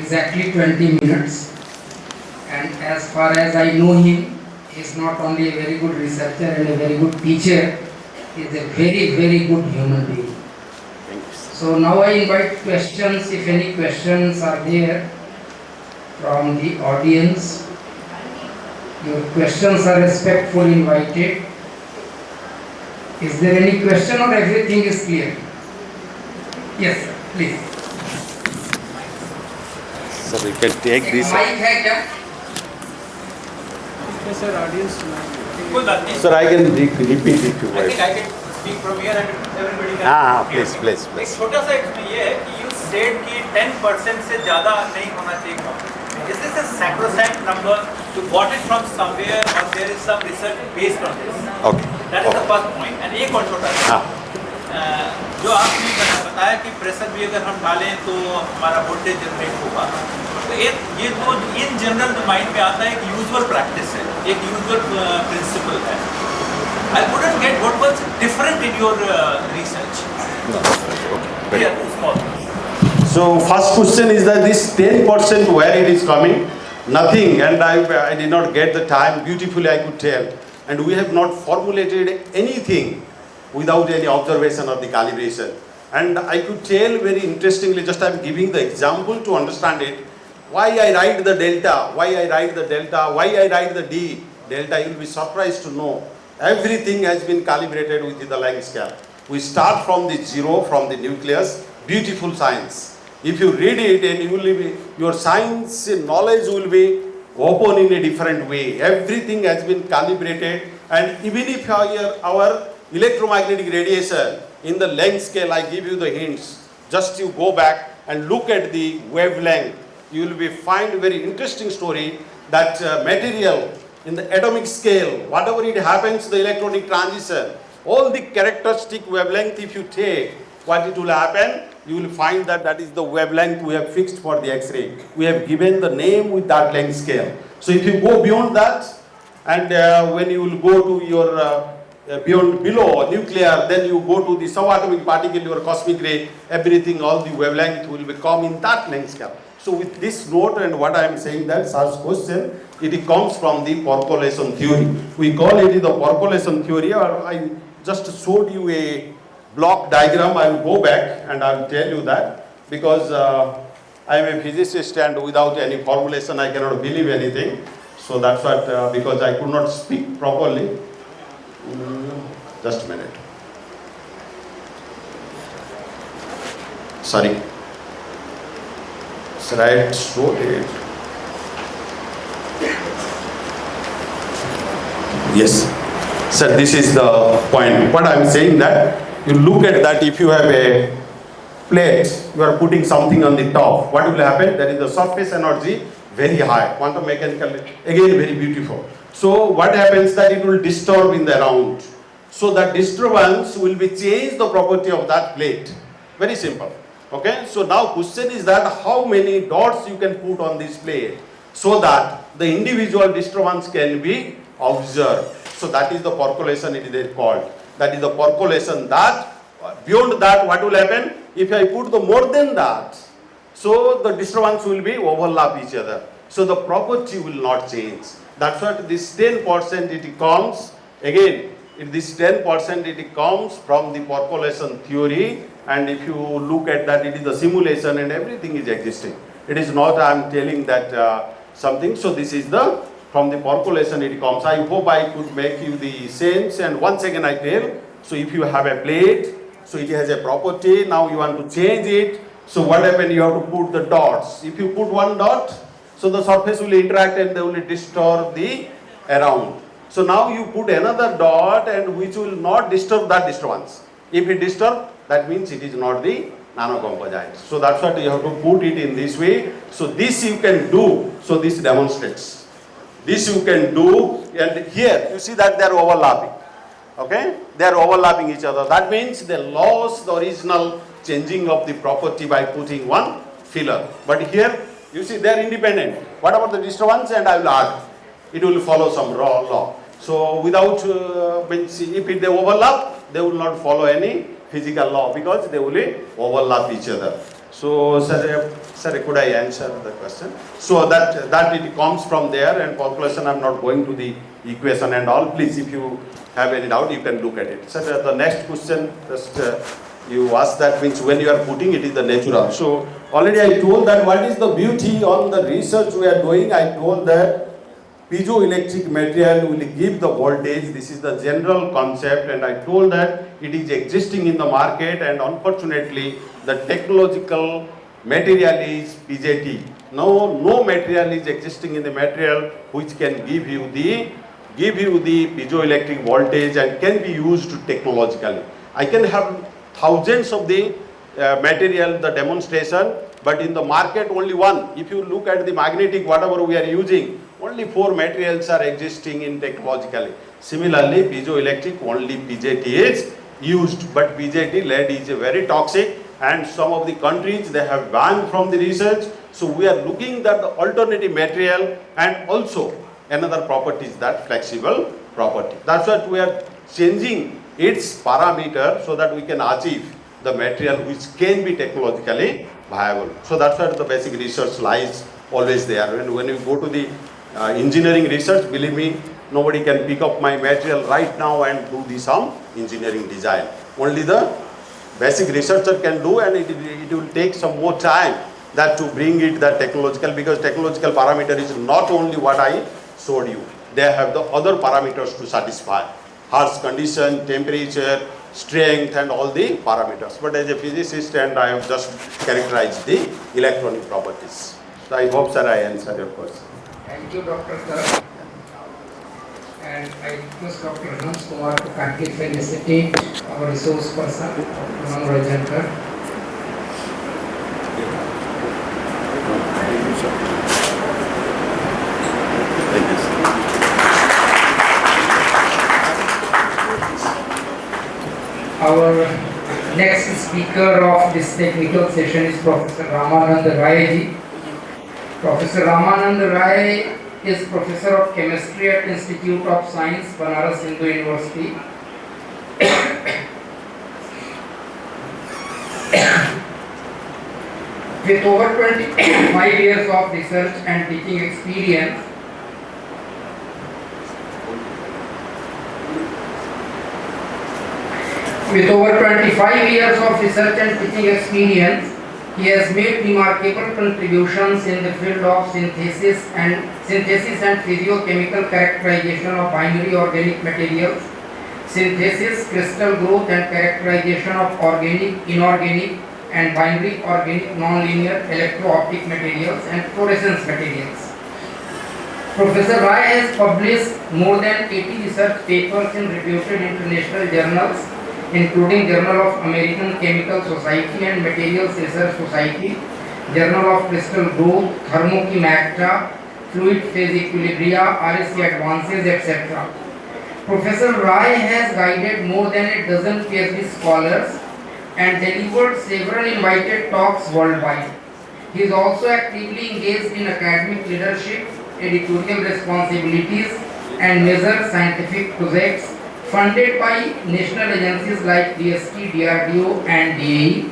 exactly 20 minutes. And as far as I know him, he is not only a very good researcher and a very good teacher, he is a very, very good human being. So now I invite questions, if any questions are there from the audience. Your questions are respectfully invited. Is there any question or everything is clear? Yes, sir, please. So we can take this. Mic hai kya? Yes, sir, audience. Sir, I can repeat it to I you. think I can speak from here and everybody can. Please. एक छोटा सा इसमें ये है कि you said कि 10% से ज़्यादा नहीं होना चाहिए competition. Is this a sacrosanct number? You got it from somewhere or there is some research based on this? Okay. That is the first point. And एक और छोटा सा जो आपने बताया कि प्रेशर भी अगर हम डालें तो हमारा वोल्टेज जनरेट होगा. तो ये तो इन जनरल माइंड में आता है एक यूजुअल प्रैक्टिस है, एक यूजुअल प्रिंसिपल है. I couldn't get what was different in your research. Very Too small. So first question is that this 10% where it is coming, nothing, and I did not get the time, beautifully I could tell. And we have not formulated anything without any observation of the calibration. And I could tell very interestingly, just I am giving the example to understand it, why I write the delta, why I write the D. Delta, you will be surprised to know. Everything has been calibrated with the length scale. We start from the zero, from the nucleus, beautiful science. If you read it, and your science knowledge will be open in a different way. Everything has been calibrated, and even if our electromagnetic radiation in the length scale, I give you the hints. Just you go back and look at the wavelength. You will find a very interesting story that material in the atomic scale, whatever it happens, the electronic transition, all the characteristic wavelength, if you take, what it will happen, you will find that that is the wavelength we have fixed for the X-ray. We have given the name with that length scale. So if you go beyond that, and when you will go to your below nuclear, then you go to the subatomic particle, your cosmic ray, everything, all the wavelength will become in that length scale. So with this note and what I am saying, that such question, it comes from the percolation theory. We call it the percolation theory, or I just showed you a block diagram. I will go back and I will tell you that, because I am a physicist and without any formulation I cannot believe anything. So that's what, because I could not speak properly. Just a minute. Sorry. Sir, I showed it. Yes. Sir, this is the point. What I am saying that, you look at that, if you have a plate, you are putting something on the top, what will happen? That is the surface energy very high. Quantum mechanical, again very beautiful. So what happens that it will disturb in the round. So that disturbance will be change the property of that plate. Very simple. Okay. So now question is that how many dots you can put on this plate so that the individual disturbance can be observed. So that is the percolation it is called. That is the percolation. That beyond that what will happen? If I put the more than that, so the disturbance will be overlap each other. So the property will not change. That's what this 10% it comes. Again, this 10% it comes from the percolation theory. And if you look at that, it is the simulation and everything is existing. It is not I am telling that something. So this is the, from the percolation it comes. I hope I could make you the sense. And once again I tell, so if you have a plate, so it has a property, now you want to change it. So what happens? You have to put the dots. If you put one dot, so the surface will interact and they will disturb the around. So now you put another dot and which will not disturb that disturbance. If it disturbs, that means it is not the nanocomposite. So that's what you have to put it in this way. So this you can do. So this demonstrates. This you can do, and here you see that they are overlapping. Okay, they are overlapping each other. That means they lost the original changing of the property by putting one filler. But here you see they are independent. What about the disturbance? And I will add. It will follow some raw law. So without, if they overlap, they will not follow any physical law because they will overlap each other. So sir, Sir, could I answer the question? So that it comes from there, and calculation, I'm not going to the equation and all. Please, if you have any doubt, you can look at it. Sir, the next question, just you asked that means when you are putting it is the natural. So already I told that what is the beauty on the research we are doing. I told that piezoelectric material will give the voltage. This is the general concept, and I told that it is existing in the market, and unfortunately the technological material is PJT. No material is existing in the material which can give you the piezoelectric voltage and can be used technologically. I can have thousands of the material, the demonstration, but in the market only one. If you look at the magnetic, whatever we are using, only 4 materials are existing in technologically. Similarly, piezoelectric, only PJT is used, but PJT lead is very toxic, and some of the countries they have banned from the research. So we are looking at the alternative material, and also another property is that flexible property. That's what we are changing its parameter so that we can achieve the material which can be technologically viable. So that's where the basic research lies always there. When you go to the engineering research, believe me, nobody can pick up my material right now and do some engineering design. Only the basic researcher can do, and it will take some more time that to bring it that technological, because technological parameter is not only what I showed you. They have the other parameters to satisfy. Harsh condition, temperature, strength, and all the parameters. But as a physicist, and I have just characterized the electronic properties. So I hope, sir, I answered your question. Thank you, Dr. Sir. And I request Dr. Hans Kumar to kindly felicitate our resource person, Dr. Manoranjan Kar. Thank you, sir. Our next speaker of this technical session is Professor Ramanand Rai ji. Professor Ramanand Rai is Professor of Chemistry at Institute of Science, Banaras Hindu University. With over 25 years of research and teaching experience, he has made remarkable contributions in the field of synthesis and physiochemical characterization of binary organic materials, synthesis, crystal growth and characterization of organic, inorganic and binary organic nonlinear electro-optic materials and fluorescence materials. Professor Rai has published more than 80 research papers in reputed international journals, including Journal of American Chemical Society and Materials Research Society, Journal of Crystal Growth, Thermochemactra, Fluid Phase Equilibria, RSC Advances, etc. Professor Rai has guided more than a dozen PhD scholars and delivered several invited talks worldwide. He is also actively engaged in academic leadership, editorial responsibilities, and major scientific projects funded by national agencies like DST, DRDO, and DAE.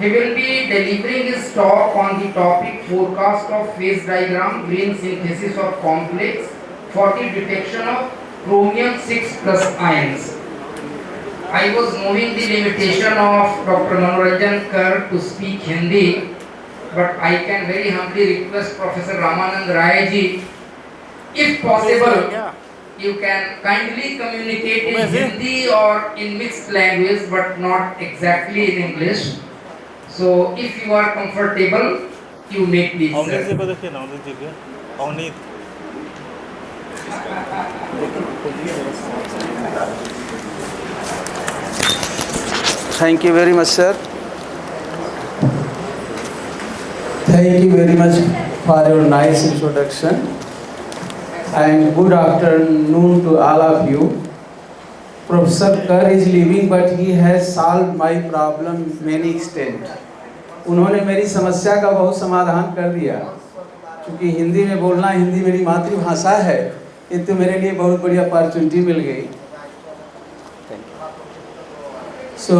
He will be delivering his talk on the topic forecast of phase diagram green synthesis of complex for the detection of chromium 6 plus ions. I was knowing the limitation of Dr. Manoranjan Kar to speak Hindi, but I can very humbly request Professor Ramanand Rai ji, if possible, you can kindly communicate in Hindi or in mixed language, but not exactly in English. So, if you are comfortable, you may please. Thank you very much, sir. Thank you very much for your nice introduction. And good afternoon to all of you. Professor Kar is leaving, but he has solved my problem many extent. उन्होंने मेरी समस्या का बहुत समाधान कर दिया. क्योंकि हिंदी में बोलना, हिंदी मेरी मातृभाषा है, ये तो मेरे लिए बहुत बड़ी अपॉर्चुनिटी मिल गई. So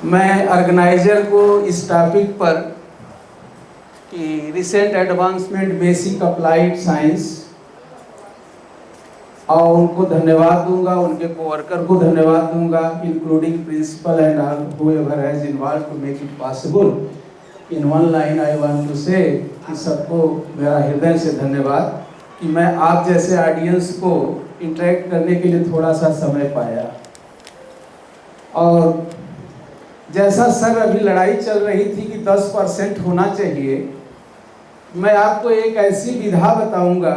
मैं ऑर्गेनाइजर को इस टॉपिक पर कि recent advancement basic applied science और उनको धन्यवाद दूंगा, उनके कोवर्कर को धन्यवाद दूंगा, including principal and all whoever has involved to make it possible. In one line I want to say कि सबको मेरा हृदय से धन्यवाद कि मैं आप जैसे ऑडियंस को इंटरेक्ट करने के लिए थोड़ा सा समय पाया। और जैसा सर अभी लड़ाई चल रही थी कि 10% होना चाहिए, मैं आपको एक ऐसी विधा बताऊंगा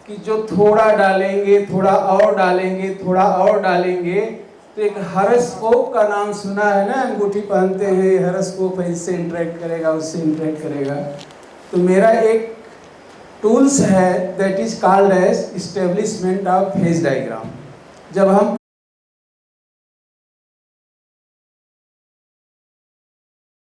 कि जो थोड़ा डालेंगे, थोड़ा और डालेंगे, थोड़ा और डालेंगे, तो एक हॉरोस्कोप का नाम सुना है ना, अंगूठी पहनते हैं, हॉरोस्कोप इससे इंटरेक्ट करेगा, उससे इंटरेक्ट करेगा। तो मेरा एक टूल्स है that is called as establishment of phase diagram. जब हम